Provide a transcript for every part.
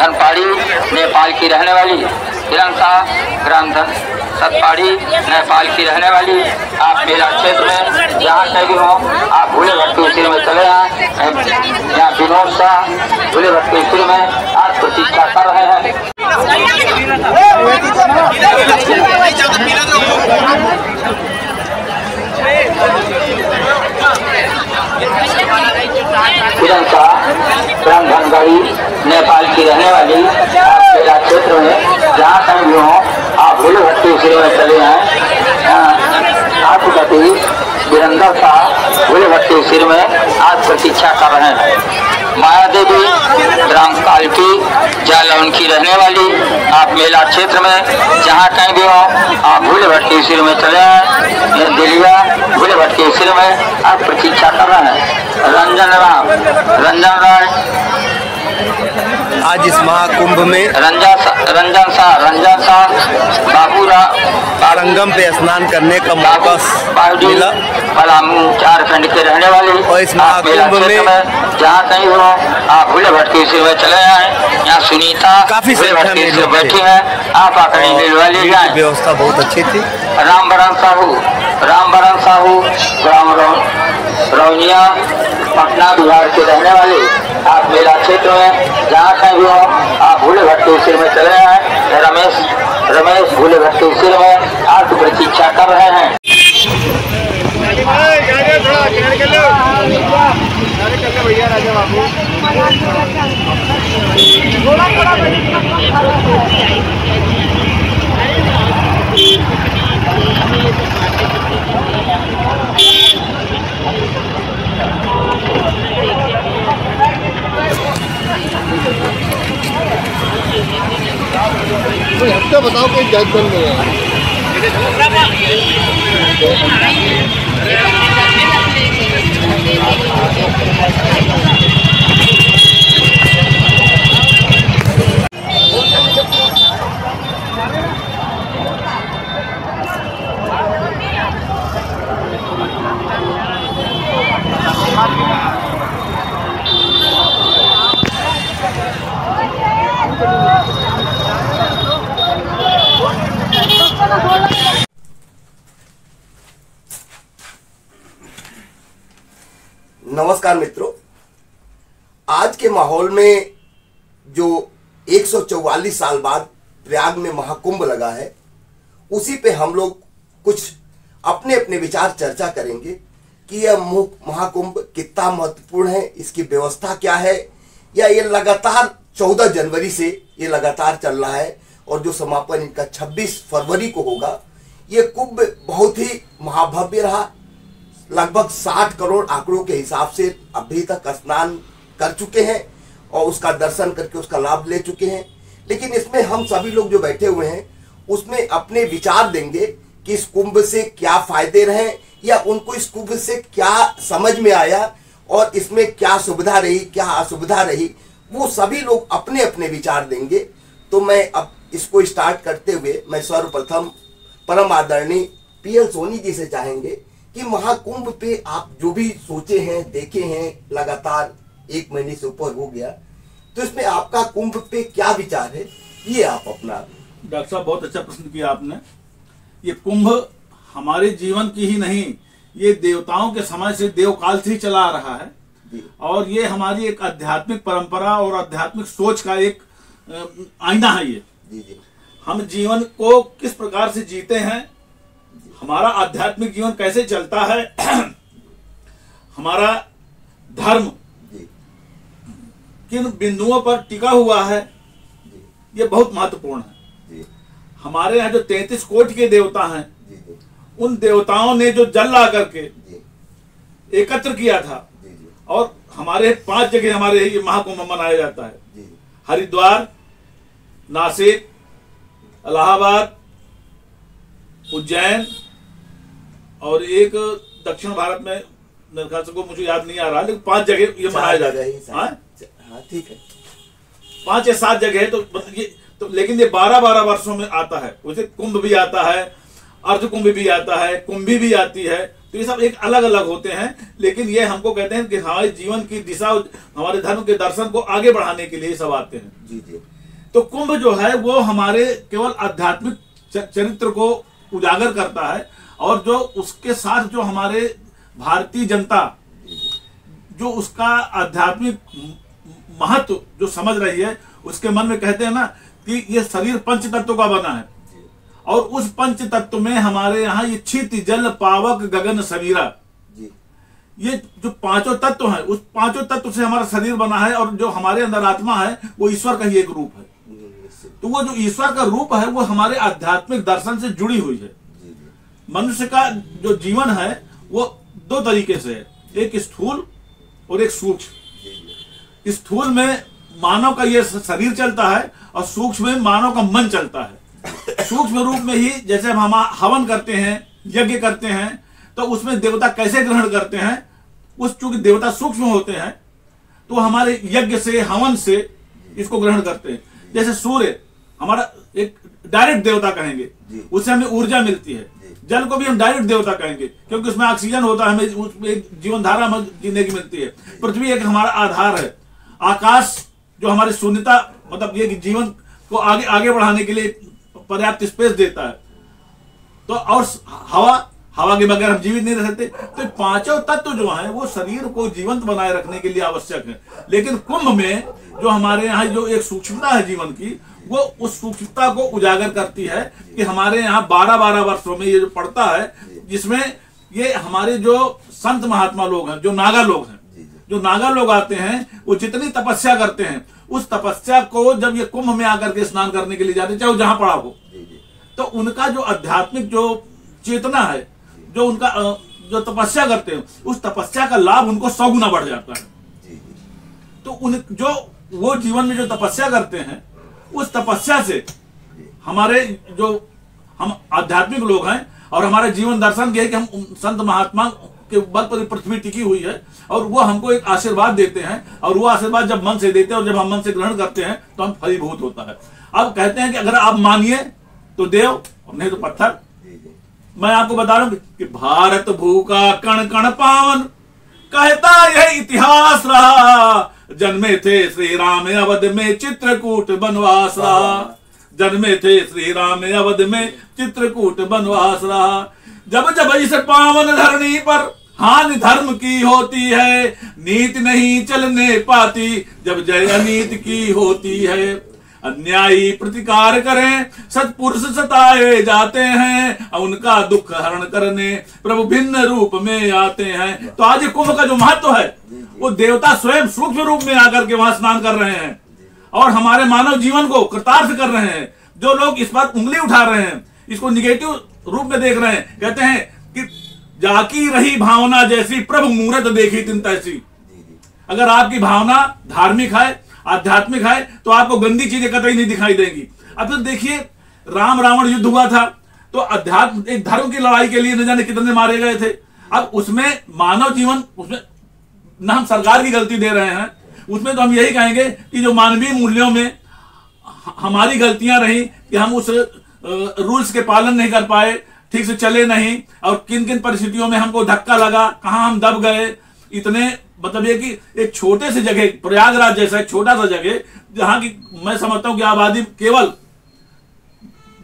धनपाड़ी नेपाल की रहने वाली हिरण शाह ग्राम सतपाड़ी नेपाल की रहने वाली। आप मेला क्षेत्र में जहाँ कहीं भी हो आप भूले भटके उसी में चले आए। यहाँ विनोद शाह भूले भटके उसी में आज प्रतीक्षा कर रहे हैं। हिरण शाह ग्राम धनगढ़ी नेपाल की रहने वाली। आप मेला क्षेत्र में जहाँ कहीं भी हो आप भूले भटके उसी में चले आए। आपको कहते ही वीरेंद्र शाह भूले भटके उसी में आज प्रतीक्षा कर रहे हैं। माया देवी ग्राम कालकी जालौन की रहने वाली। आप मेला क्षेत्र में जहाँ कहीं भी हो आप भूले भटके उसी में चले आए। दिलिया भूले भटके उसी में आप प्रतीक्षा कर रहे हैं। रंजन राय आज इस महाकुंभ में रंजन शाह संगम पे स्नान करने का मौका मिला। पलामू झारखंड के रहने वाले और इस महाकुंभ में जहाँ कहीं हो आप भूले भटके उसी में चले आए। यहाँ सुनीता काफी संख्या में लोग बैठी हैं। आप आकर व्यवस्था बहुत अच्छी थी। रामबरन साहू ग्राम रौनिया पटना बिहार के रहने वाले। आप मेला क्षेत्र में जहाँ कहीं भी हो आप भूले भटके उसी में चले आए। रमेश भूले भटके उसी में आप प्रतीक्षा कर रहे हैं। भैया राजा बाबू हफ्ता बताओ कोई जज बन गया। नमस्कार मित्रों, आज के माहौल में जो 144 साल बाद प्रयाग में महाकुंभ लगा है, उसी पे हम लोग कुछ अपने अपने विचार चर्चा करेंगे कि यह महाकुंभ कितना महत्वपूर्ण है, इसकी व्यवस्था क्या है, या ये लगातार 14 जनवरी से ये लगातार चल रहा है और जो समापन इनका 26 फरवरी को होगा। ये कुंभ बहुत ही महाभव्य रहा। लगभग 60 करोड़ आंकड़ों के हिसाब से अभी तक स्नान कर चुके हैं और उसका दर्शन करके उसका लाभ ले चुके हैं। लेकिन इसमें हम सभी लोग जो बैठे हुए हैं उसमें अपने विचार देंगे कि इस कुंभ से क्या फायदे रहे या उनको इस कुंभ से क्या समझ में आया और इसमें क्या सुविधा रही, क्या असुविधा रही, वो सभी लोग अपने अपने विचार देंगे। तो मैं अब इसको स्टार्ट करते हुए मैं सर्वप्रथम परम आदरणीय पीएल सोनी जी से चाहेंगे कि महाकुंभ पे आप जो भी सोचे हैं, देखे हैं, लगातार 1 महीने से ऊपर हो गया, तो इसमें आपका कुंभ पे क्या विचार है, ये आप अपना। डॉक्टर साहब बहुत अच्छा प्रश्न किया आपने। ये कुंभ हमारे जीवन की ही नहीं, ये देवताओं के समय से, देवकाल से ही चला आ रहा है और ये हमारी एक आध्यात्मिक परंपरा और आध्यात्मिक सोच का एक आईना है। ये हम जीवन को किस प्रकार से जीते हैं, हमारा आध्यात्मिक जीवन कैसे चलता है, हमारा धर्म किन बिंदुओं पर टिका हुआ है, ये बहुत महत्वपूर्ण है। हमारे यहाँ जो 33 कोटि के देवता हैं, उन देवताओं ने जो जल ला करके एकत्र किया था और हमारे 5 जगह हमारे ये महाकुंभ मनाया जाता है। हरिद्वार, नासिक, इलाहाबाद, उज्जैन और एक दक्षिण भारत में मेरे ख्याल से को मुझे याद नहीं आ रहा, लेकिन 5 जगह ये मनाया जाता है। हाँ ठीक है, 5 या 7 जगह है। तो मतलब ये तो, लेकिन ये 12-12 वर्षों में आता है। उसे कुंभ भी आता है, अर्ध कुंभ भी आता है, कुंभी भी आती है। तो ये सब एक अलग अलग होते हैं, लेकिन ये हमको कहते हैं कि हमारे जीवन की दिशा, हमारे धर्म के दर्शन को आगे बढ़ाने के लिए सब आते हैं। जी जी। तो कुंभ जो है वो हमारे केवल आध्यात्मिक चरित्र को उजागर करता है, और जो उसके साथ जो हमारे भारतीय जनता जो उसका आध्यात्मिक महत्व जो समझ रही है, उसके मन में कहते हैं ना कि ये शरीर पंच तत्व का बना है, और उस पंच तत्व में हमारे यहाँ ये क्षिति जल पावक गगन समीरा, ये जो 5 तत्व हैं, उस 5 तत्व से हमारा शरीर बना है, और जो हमारे अंदर आत्मा है वो ईश्वर का ही एक रूप है। तो वो जो ईश्वर का रूप है वो हमारे आध्यात्मिक दर्शन से जुड़ी हुई है। मनुष्य का जो जीवन है वो 2 तरीके से है, एक स्थूल और एक सूक्ष्म। स्थूल में मानव का ये शरीर चलता है, और सूक्ष्म में मानव का मन चलता है। सूक्ष्म रूप में ही जैसे हम हवन करते हैं, यज्ञ करते हैं, तो उसमें देवता कैसे ग्रहण करते हैं, उस चूंकि देवता सूक्ष्म होते हैं तो हमारे यज्ञ से, हवन से इसको ग्रहण करते हैं। जैसे सूर्य हमारा एक डायरेक्ट देवता कहेंगे, उससे हमें ऊर्जा मिलती है। जल को भी हम डायरेक्ट देवता कहेंगे, क्योंकि उसमें ऑक्सीजन होता है, हमें उसमें एक जीवन धारा हमें जीने की मिलती है। पृथ्वी एक हमारा आधार है। आकाश जो हमारी शून्यता, मतलब ये जीवन को आगे आगे बढ़ाने के लिए पर्याप्त स्पेस देता है। तो और हवा के बगैर हम जीवित नहीं रह सकते। तो 5 तत्व जो हैं वो शरीर को जीवंत बनाए रखने के लिए आवश्यक है। लेकिन कुंभ में जो हमारे यहाँ जो एक सूक्ष्मता है जीवन की, वो उस सूक्ष्मता को उजागर करती है कि हमारे यहाँ 12-12 वर्षों में ये जो पड़ता है, जिसमें ये हमारे जो संत महात्मा लोग हैं, जो नागा लोग हैं, जो नागा लोग आते हैं, वो जितनी तपस्या करते हैं, उस तपस्या को जब ये कुंभ में आकर के स्नान करने के लिए जाते हैं, चाहे वो जहां पड़ा हो, तो उनका जो आध्यात्मिक जो चेतना है, जो उनका जो तपस्या करते हैं, उस तपस्या का लाभ उनको 100 गुना बढ़ जाता है। तो उन जो वो जीवन में जो तपस्या करते हैं, उस तपस्या से हमारे जो हम आध्यात्मिक लोग हैं, और हमारा जीवन दर्शन ये है कि हम संत महात्मा के बल पर पृथ्वी टिकी हुई है, और वो हमको एक आशीर्वाद देते हैं, और वो आशीर्वाद जब मन से देते हैं और जब हम मन से ग्रहण करते हैं तो हम फलीभूत होता है। अब कहते हैं कि अगर आप मानिए तो देव, नहीं तो पत्थर। मैं आपको बता रहा हूं कि भारत भू का कण कण पावन, कहता यह इतिहास रहा, जन्मे थे श्री राम अवध में चित्रकूट बनवास रहा, जन्मे थे श्री राम अवध में चित्रकूट बनवास रहा। जब जब इस पावन धरणी पर हानि धर्म की होती है, नीति नहीं चलने पाती जब जय अनीति की होती है। अन्यायी प्रतिकार करें, सत्पुरुष सताए जाते हैं, उनका दुख हरण करने प्रभु भिन्न रूप में आते हैं। तो आज कुंभ का जो महत्व है, वो देवता स्वयं सूक्ष्म रूप में आकर के वहां स्नान कर रहे हैं, और हमारे मानव जीवन को कृतार्थ कर रहे हैं। जो लोग इस पर उंगली उठा रहे हैं, इसको निगेटिव रूप में देख रहे हैं, कहते हैं कि जाकी रही भावना जैसी प्रभु मूरत देखी तिन तैसी। अगर आपकी भावना धार्मिक है, आध्यात्मिक है, तो आपको गंदी चीजें कतई नहीं दिखाई देंगी। अब फिर देखिए, राम रावण युद्ध हुआ था, तो अध्यात्म एक धर्म की लड़ाई के लिए न जाने कितने मारे गए थे। अब उसमें मानव जीवन, उसमें न हम सरकार की गलती दे रहे हैं, उसमें तो हम यही कहेंगे कि जो मानवीय मूल्यों में हमारी गलतियां रही कि हम उस रूल्स के पालन नहीं कर पाए, ठीक से चले नहीं, और किन किन परिस्थितियों में हमको धक्का लगा, कहां हम दब गए। इतने मतलब ये कि एक छोटे से जगह, प्रयागराज जैसा एक छोटा सा जगह, जहां की मैं समझता हूं कि आबादी केवल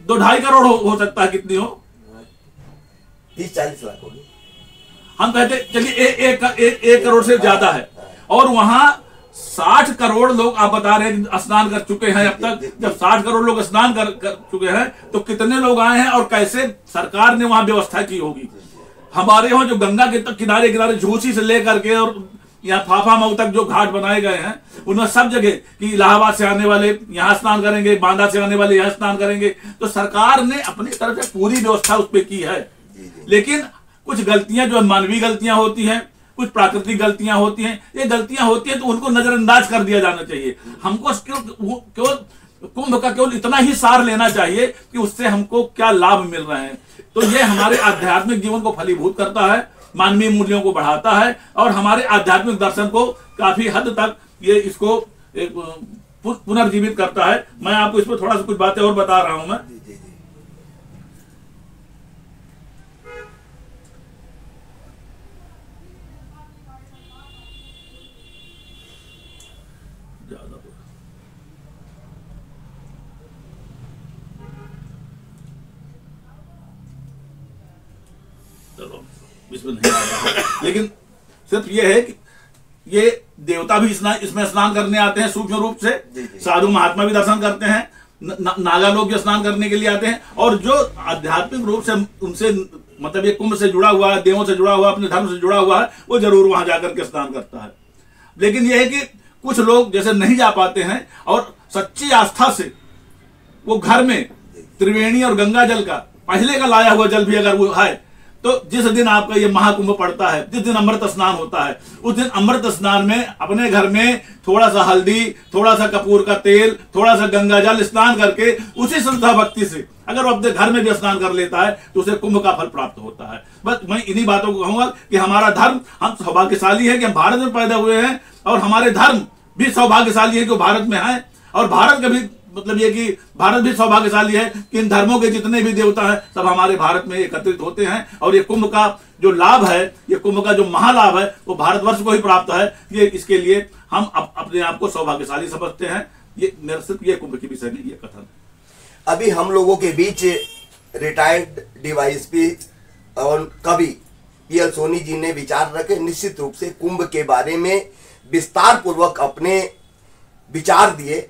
2-2.5 करोड़ हो सकता है, कितनी हो, 30-40 लाख होगी। हम कहते चलिए 1 करोड़ से ज्यादा है, और वहां 60 करोड़ लोग आप बता रहे हैं स्नान कर चुके हैं अब तक। जब 60 करोड़ लोग स्नान कर चुके हैं, तो कितने लोग आए हैं, और कैसे सरकार ने वहां व्यवस्था की होगी। हमारे यहाँ जो गंगा के किनारे किनारे झूसी से लेकर के और यहाँ फाफा मऊ तक जो घाट बनाए गए हैं, उनमें सब जगह कि इलाहाबाद से आने वाले यहाँ स्नान करेंगे, बांदा से आने वाले यहाँ स्नान करेंगे। तो सरकार ने अपनी तरफ से पूरी व्यवस्था उस पर की है। लेकिन कुछ गलतियां जो मानवीय गलतियां होती हैं, कुछ प्राकृतिक गलतियां होती हैं, ये गलतियां होती हैं तो उनको नजरअंदाज कर दिया जाना चाहिए। हमको केवल कुंभ का केवल इतना ही सार लेना चाहिए कि उससे हमको क्या लाभ मिल रहे हैं। तो ये हमारे आध्यात्मिक जीवन को फलीभूत करता है, मानवीय मूल्यों को बढ़ाता है और हमारे आध्यात्मिक दर्शन को काफी हद तक ये इसको पुनर्जीवित करता है। मैं आपको इस पर थोड़ा सा कुछ बातें और बता रहा हूं मैं। चलो इसमें नहीं आ रहा, लेकिन सिर्फ ये है कि ये देवता भी इसमें स्नान करने आते हैं सूक्ष्म रूप से, साधु महात्मा भी दर्शन करते हैं, नागा लोग भी स्नान करने के लिए आते हैं, और जो आध्यात्मिक रूप से उनसे मतलब ये कुंभ से जुड़ा हुआ है, देवों से जुड़ा हुआ, अपने धर्म से जुड़ा हुआ है, वो जरूर वहां जाकर के स्नान करता है। लेकिन यह है कि कुछ लोग जैसे नहीं जा पाते हैं और सच्ची आस्था से वो घर में त्रिवेणी और गंगा जल का पहले का लाया हुआ जल भी अगर वो है, तो जिस दिन आपका ये महाकुंभ पड़ता है, जिस दिन अमृत स्नान होता है, उस दिन अमृत स्नान में अपने घर में थोड़ा सा हल्दी, थोड़ा सा कपूर का तेल, थोड़ा सा गंगा जल स्नान करके उसी श्रद्धा भक्ति से अगर वो अपने घर में भी स्नान कर लेता है तो उसे कुंभ का फल प्राप्त होता है। बस मैं इन्हीं बातों को कहूंगा कि हमारा धर्म, हम सौभाग्यशाली है कि हम भारत में पैदा हुए हैं और हमारे धर्म भी सौभाग्यशाली है कि भारत में है, और भारत का भी मतलब ये कि भारत भी सौभाग्यशाली है कि इन धर्मों के जितने भी देवता हैं सब हमारे भारत में एकत्रित होते हैं, और ये कुंभ का जो लाभ है, ये कुंभ का जो महालाभ है वो भारतवर्ष को ही प्राप्त है। ये इसके लिए हम अपने आप को सौभाग्यशाली समझते हैं। ये मेरा सिर्फ ये कुंभ के विषय में ये कथन। अभी हम लोगों के बीच रिटायर्ड डीवाईएसपी और कवि पीएल सोनी जी ने विचार रखे, निश्चित रूप से कुंभ के बारे में विस्तार पूर्वक अपने विचार दिए।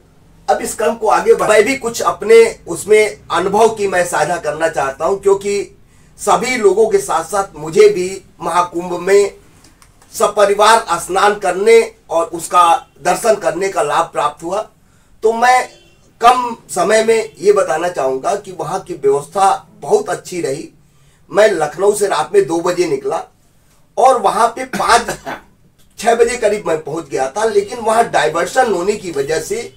अब इस क्रम को आगे बढ़ाए भी कुछ अपने उसमें अनुभव की मैं साझा करना चाहता हूं, क्योंकि सभी लोगों के साथ साथ मुझे भी महाकुंभ में सपरिवार स्नान करने और उसका दर्शन करने का लाभ प्राप्त हुआ। तो मैं कम समय में ये बताना चाहूंगा कि वहां की व्यवस्था बहुत अच्छी रही। मैं लखनऊ से रात में 2 बजे निकला और वहां पे 5-6 बजे करीब मैं पहुंच गया था, लेकिन वहां डाइवर्शन होने की वजह से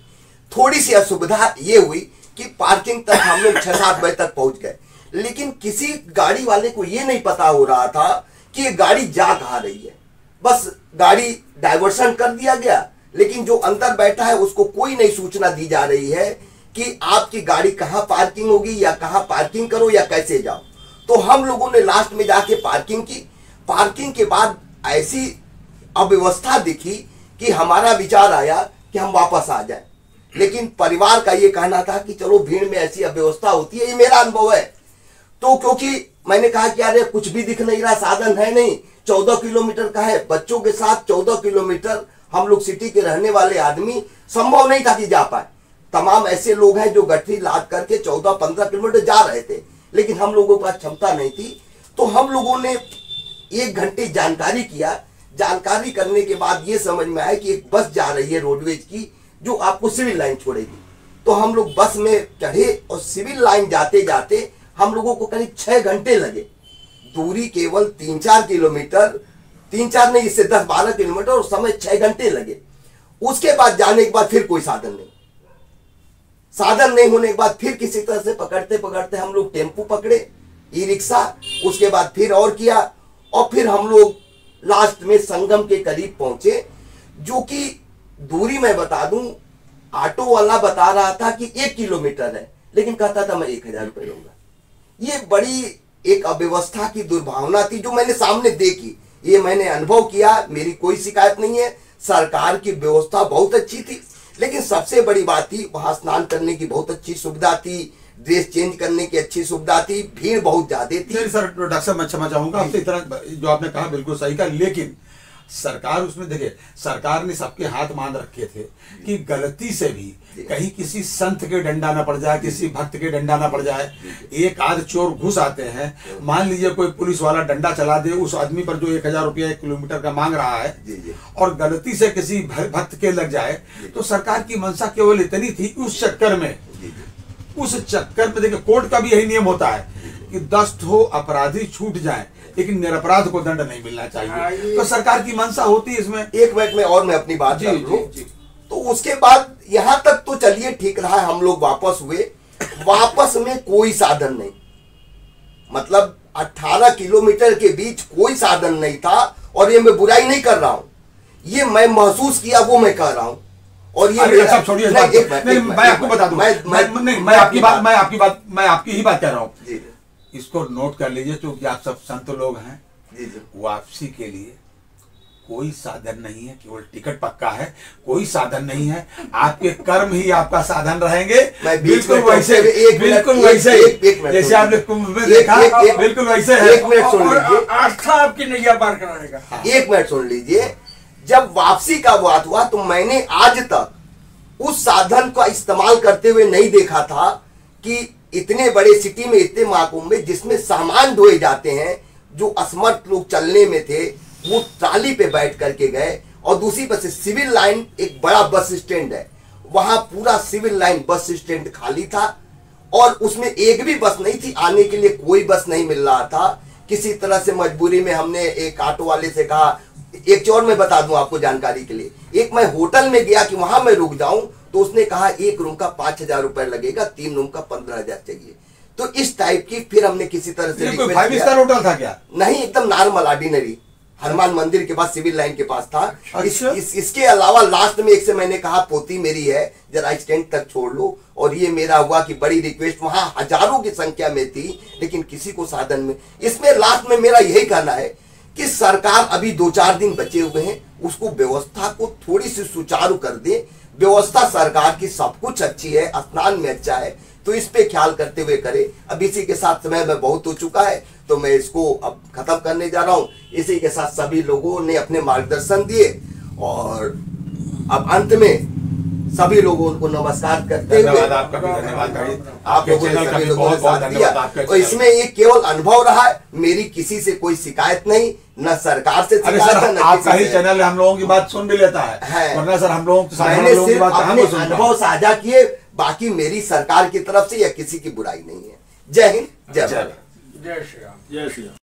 थोड़ी सी असुविधा ये हुई कि पार्किंग तक हम लोग 6-7 बजे तक पहुंच गए, लेकिन किसी गाड़ी वाले को ये नहीं पता हो रहा था कि ये गाड़ी जा कहाँ रही है। बस गाड़ी डाइवर्शन कर दिया गया, लेकिन जो अंदर बैठा है उसको कोई नहीं सूचना दी जा रही है कि आपकी गाड़ी कहाँ पार्किंग होगी या कहाँ पार्किंग करो या कैसे जाओ। तो हम लोगों ने लास्ट में जाके पार्किंग की। पार्किंग के बाद ऐसी अव्यवस्था दिखी कि हमारा विचार आया कि हम वापस आ जाए, लेकिन परिवार का ये कहना था कि चलो भीड़ में ऐसी अव्यवस्था होती है, ये मेरा अनुभव है। तो क्योंकि मैंने कहा कि अरे कुछ भी दिख नहीं रहा, साधन है नहीं, 14 किलोमीटर का है, बच्चों के साथ 14 किलोमीटर हम लोग सिटी के रहने वाले आदमी संभव नहीं था कि जा पाए। तमाम ऐसे लोग हैं जो गठरी लाद करके 14-15 किलोमीटर जा रहे थे, लेकिन हम लोगों का क्षमता नहीं थी। तो हम लोगों ने 1 घंटे जानकारी किया। जानकारी करने के बाद ये समझ में आया कि एक बस जा रही है रोडवेज की जो आपको सिविल लाइन छोड़ेगी। तो हम लोग बस में चढ़े और सिविल लाइन जाते जाते हम लोगों को करीब 6 घंटे लगे। दूरी केवल 3-4 किलोमीटर, 3-4 नहीं, इससे 10-12 किलोमीटर, और समय 6 घंटे लगे। उसके बाद जाने के बाद फिर कोई साधन नहीं। साधन नहीं होने के बाद फिर किसी तरह से पकड़ते पकड़ते हम लोग टेम्पू पकड़े, ई रिक्शा, उसके बाद फिर और किया, और फिर हम लोग लास्ट में संगम के करीब पहुंचे, जो कि दूरी मैं बता दूं, ऑटो वाला बता रहा था कि 1 किलोमीटर है, लेकिन कहता था मैं 1000 रुपये लूंगा। ये बड़ी एक अव्यवस्था की दुर्भावना थी जो मैंने सामने देखी, ये मैंने अनुभव किया। मेरी कोई शिकायत नहीं है, सरकार की व्यवस्था बहुत अच्छी थी, लेकिन सबसे बड़ी बात थी वहां स्नान करने की बहुत अच्छी सुविधा थी, ड्रेस चेंज करने की अच्छी सुविधा थी, भीड़ बहुत ज्यादा थी। सर डॉक्टर साहब मैं क्षमा चाहूंगा आपसे, इतना जो आपने कहा बिल्कुल सही का, लेकिन सरकार उसमें देखिए, सरकार ने सबके हाथ मान रखे थे कि गलती से भी कहीं किसी संत के डंडा ना पड़ जाए, किसी भक्त के डंडा ना पड़ जाए। एक आध चोर घुस आते हैं, मान लीजिए कोई पुलिस वाला डंडा चला दे उस आदमी पर जो 1000 रुपया 1 किलोमीटर का मांग रहा है, और गलती से किसी भक्त के लग जाए, तो सरकार की मंशा केवल इतनी थी। उस चक्कर में देखिए कोर्ट का भी यही नियम होता है कि 10 अपराधी छूट जाए, लेकिन निरपराध को दंड नहीं मिलना चाहिए। तो सरकार की मंशा होती है इसमें। एक मिनट में और मैं अपनी बात कर लूं। तो उसके बाद यहां तक तो चलिए ठीक रहा, हम लोग वापस हुए, वापस में कोई साधन नहीं, मतलब 18 किलोमीटर के बीच कोई साधन नहीं था। और ये मैं बुराई नहीं कर रहा हूं, ये मैं महसूस किया वो मैं कह रहा हूं। और ये सब छोड़िए, मैं आपको बता दूं, मैं आपकी ही बात कह रहा हूं। इसको नोट कर लीजिए, क्योंकि आप सब संत लोग हैं। वापसी के लिए कोई साधन नहीं है, केवल टिकट पक्का है, कोई साधन नहीं है। आपके कर्म ही आपका साधन रहेंगे। बिल्कुल वैसे, बिल्कुल वैसे जैसे आपने कुंभ में देखा, बिल्कुल वैसे है। एक मिनट सुन लीजिए, आस्था आपकी नैया पार कराएगा। एक मिनट सुन लीजिए, जब वापसी का बात हुआ तो मैंने आज तक उस साधन का इस्तेमाल करते हुए नहीं देखा था कि इतने बड़े सिटी में, इतने महाकुंभ में, जिसमें सामान ढोए जाते हैं, जो असमर्थ लोग चलने में थे वो ट्राली पे बैठ करके गए। और दूसरी बस सिविल लाइन, एक बड़ा बस स्टैंड है, वहां पूरा सिविल लाइन बस स्टैंड खाली था और उसमें एक भी बस नहीं थी, आने के लिए कोई बस नहीं मिल रहा था। किसी तरह से मजबूरी में हमने एक ऑटो वाले से कहा, एक और मैं बता दूं आपको जानकारी के लिए, एक मैं होटल में गया कि वहां मैं रुक जाऊं, तो उसने कहा एक रूम का 5,000 रुपए लगेगा, 3 रूम का 15,000 चाहिए। तो इस टाइप की फिर हमने किसी तरह से, कोई 5 स्टार होटल था क्या? नहीं, एकदम नॉर्मल ऑर्डिनरी, हनुमान मंदिर के पास, सिविल लाइन के पास था। अच्छा? इसके अलावा लास्ट में एक से मैंने कहा पोती मेरी है, जरा स्टैंड तक छोड़ लो। और ये मेरा हुआ कि बड़ी रिक्वेस्ट, वहां हजारों की संख्या में थी लेकिन किसी को साधन में। इसमें लास्ट में मेरा यही कहना है कि सरकार अभी 2-4 दिन बचे हुए हैं, उसको व्यवस्था को थोड़ी सी सुचारू कर दे। व्यवस्था सरकार की सब कुछ अच्छी है, स्नान में अच्छा है, तो इस पे ख्याल करते हुए करे। अब इसी के साथ समय में बहुत हो चुका है तो मैं इसको अब खत्म करने जा रहा हूं। इसी के साथ सभी लोगों ने अपने मार्गदर्शन दिए और अब अंत में सभी लोगों को नमस्कार करते हुए, धन्यवाद आपका भी, धन्यवाद आप लोगों ने सभी लोगों ने साथ दिया। और इसमें ये केवल अनुभव रहा है, मेरी किसी से कोई शिकायत नहीं, न सरकार से अरे शिकायत सर, है, न आपका किसी ही से। चैनल हम लोगों की बात सुन भी लेता है, वरना सर हम लोगों मैंने की सिर्फ बात कहाँ अपने को सुनता है? अनुभव साझा किए, बाकी मेरी सरकार की तरफ से या किसी की बुराई नहीं है। जय हिंद, जय भारत। जय श्री राम। जय श्री राम।